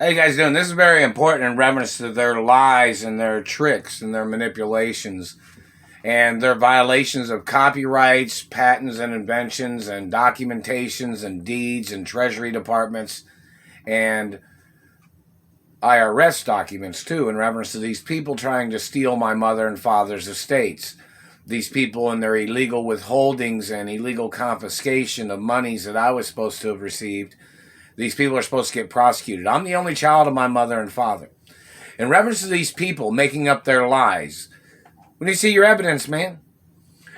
How you guys doing? This is very important in reference to their lies and their tricks and their manipulations and their violations of copyrights, patents and inventions and documentations and deeds and treasury departments and IRS documents too in reference to these people trying to steal my mother and father's estates. These people and their illegal withholdings and illegal confiscation of monies that I was supposed to have received. These people are supposed to get prosecuted. I'm the only child of my mother and father. In reference to these people making up their lies, we need to see your evidence, man.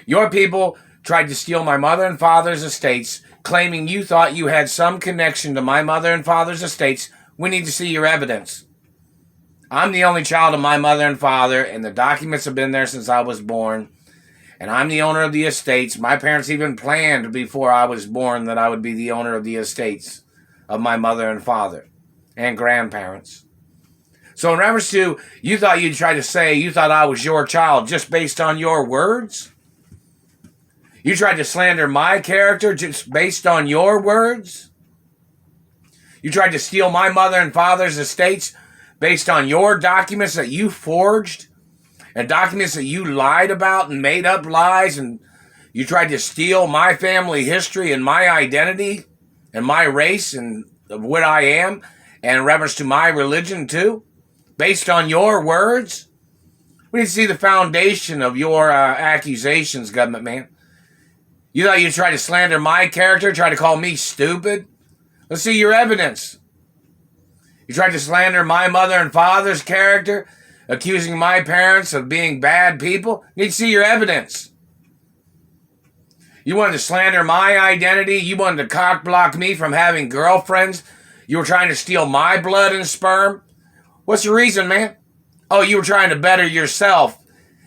Your people tried to steal my mother and father's estates, claiming you thought you had some connection to my mother and father's estates. We need to see your evidence. I'm the only child of my mother and father, and the documents have been there since I was born. And I'm the owner of the estates. My parents even planned before I was born that I would be the owner of the estates of my mother and father and grandparents. So in reference to, you thought you'd try to say you thought I was your child just based on your words? You tried to slander my character just based on your words? You tried to steal my mother and father's estates based on your documents that you forged and documents that you lied about and made up lies, and you tried to steal my family history and my identity and my race and what I am, and in reference to my religion too, based on your words? We need to see the foundation of your accusations, government man. You thought you'd try to slander my character, try to call me stupid? Let's see your evidence. You tried to slander my mother and father's character, accusing my parents of being bad people? You need to see your evidence. You wanted to slander my identity. You wanted to cock block me from having girlfriends. You were trying to steal my blood and sperm. What's your reason, man? Oh, you were trying to better yourself,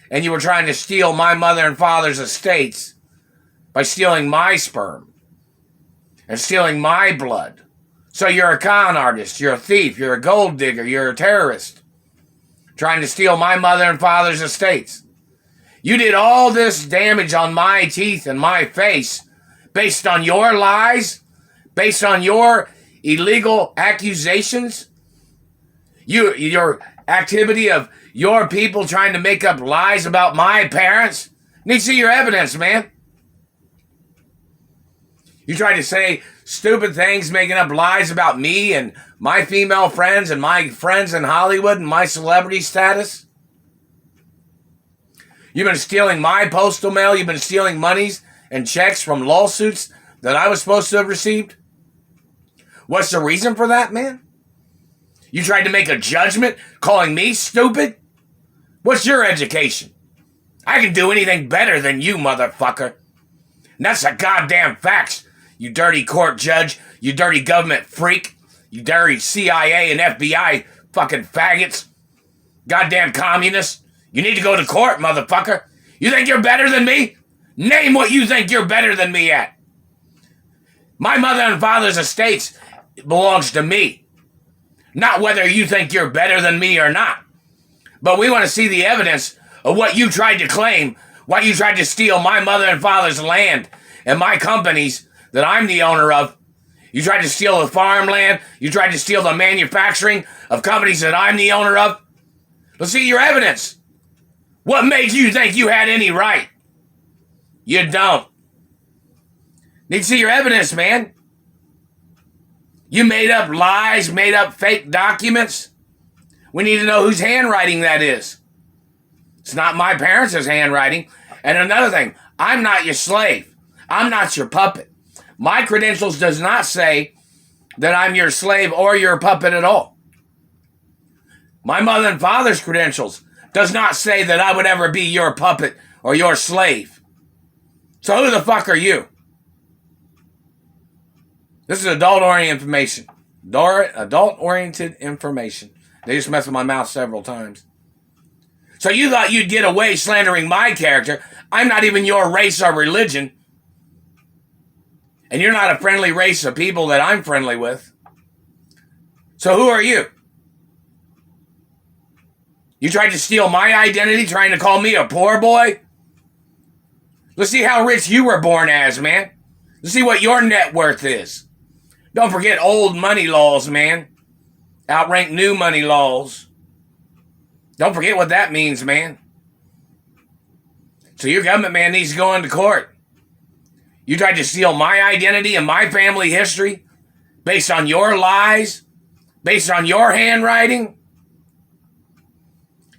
and you were trying to steal my mother and father's estates by stealing my sperm and stealing my blood. So you're a con artist, you're a thief, you're a gold digger, you're a terrorist, trying to steal my mother and father's estates. You did all this damage on my teeth and my face based on your lies, based on your illegal accusations, your activity of your people trying to make up lies about my parents. Need to see your evidence, man. You tried to say stupid things, making up lies about me and my female friends and my friends in Hollywood and my celebrity status. You've been stealing my postal mail. You've been stealing monies and checks from lawsuits that I was supposed to have received. What's the reason for that, man? You tried to make a judgment calling me stupid? What's your education? I can do anything better than you, motherfucker. And that's the goddamn facts, you dirty court judge, you dirty government freak, you dirty CIA and FBI fucking faggots, goddamn communists. You need to go to court, motherfucker. You think you're better than me? Name what you think you're better than me at. My mother and father's estates belongs to me. Not whether you think you're better than me or not. But we want to see the evidence of what you tried to claim, why you tried to steal my mother and father's land and my companies that I'm the owner of. You tried to steal the farmland. You tried to steal the manufacturing of companies that I'm the owner of. Let's see your evidence. What made you think you had any right? You don't. Need to see your evidence, man. You made up lies, made up fake documents. We need to know whose handwriting that is. It's not my parents' handwriting. And another thing, I'm not your slave. I'm not your puppet. My credentials does not say that I'm your slave or your puppet at all. My mother and father's credentials does not say that I would ever be your puppet or your slave. So who the fuck are you? This is adult-oriented information. Adult-oriented information. They just messed with my mouth several times. So you thought you'd get away slandering my character. I'm not even your race or religion. And you're not a friendly race of people that I'm friendly with. So who are you? You tried to steal my identity, trying to call me a poor boy? Let's see how rich you were born as, man. Let's see what your net worth is. Don't forget old money laws, man. Outrank new money laws. Don't forget what that means, man. So your government man needs to go into court. You tried to steal my identity and my family history based on your lies, based on your handwriting.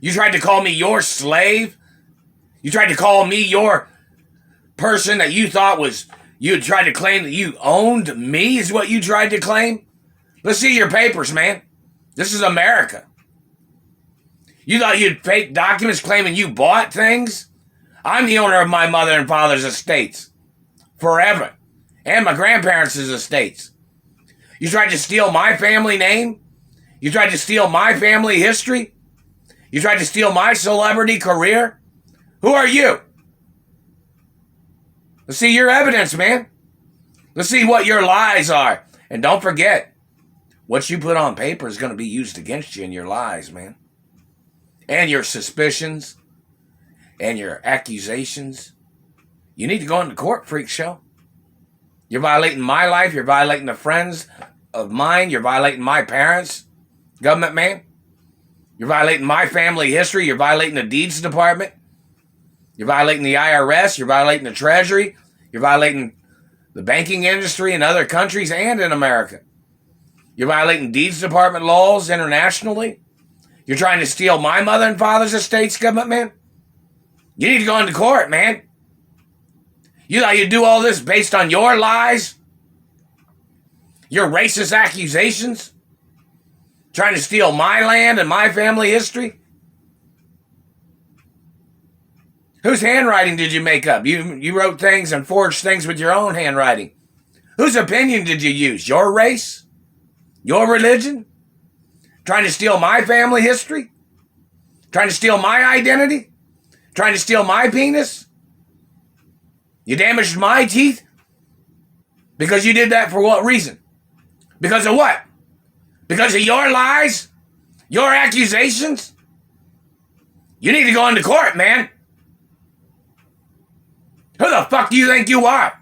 You tried to call me your slave. You tried to call me your person that you thought was, you tried to claim that you owned me is what you tried to claim. Let's see your papers, man. This is America. You thought you'd fake documents claiming you bought things? I'm the owner of my mother and father's estates. Forever. And my grandparents' estates. You tried to steal my family name? You tried to steal my family history? You tried to steal my celebrity career? Who are you? Let's see your evidence, man. Let's see what your lies are. And don't forget, what you put on paper is going to be used against you in your lies, man. And your suspicions. And your accusations. You need to go into court, freak show. You're violating my life. You're violating the friends of mine. You're violating my parents. Government man. You're violating my family history. You're violating the deeds department. You're violating the IRS. You're violating the Treasury. You're violating the banking industry in other countries and in America. You're violating deeds department laws internationally. You're trying to steal my mother and father's estates, government man. You need to go into court, man. You thought you'd do all this based on your lies? Your racist accusations? Trying to steal my land and my family history? Whose handwriting did you make up? You wrote things and forged things with your own handwriting. Whose opinion did you use? Your race? Your religion? Trying to steal my family history? Trying to steal my identity? Trying to steal my penis? You damaged my teeth? Because you did that for what reason? Because of what? Because of your lies? Your accusations? You need to go into court, man. Who the fuck do you think you are?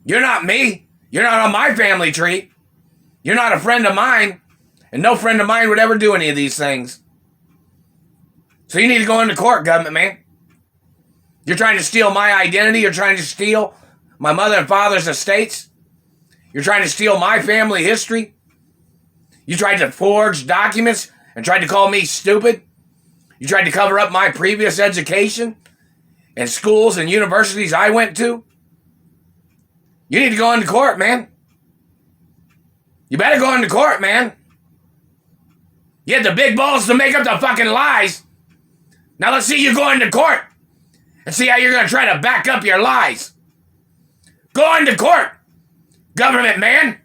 You're not me. You're not on my family tree. You're not a friend of mine. And no friend of mine would ever do any of these things. So you need to go into court, government man. You're trying to steal my identity. You're trying to steal my mother and father's estates. You're trying to steal my family history. You tried to forge documents and tried to call me stupid. You tried to cover up my previous education and schools and universities I went to. You need to go into court, man. You better go into court, man. You had the big balls to make up the fucking lies. Now let's see you go into court and see how you're going to try to back up your lies. Go into court, government man.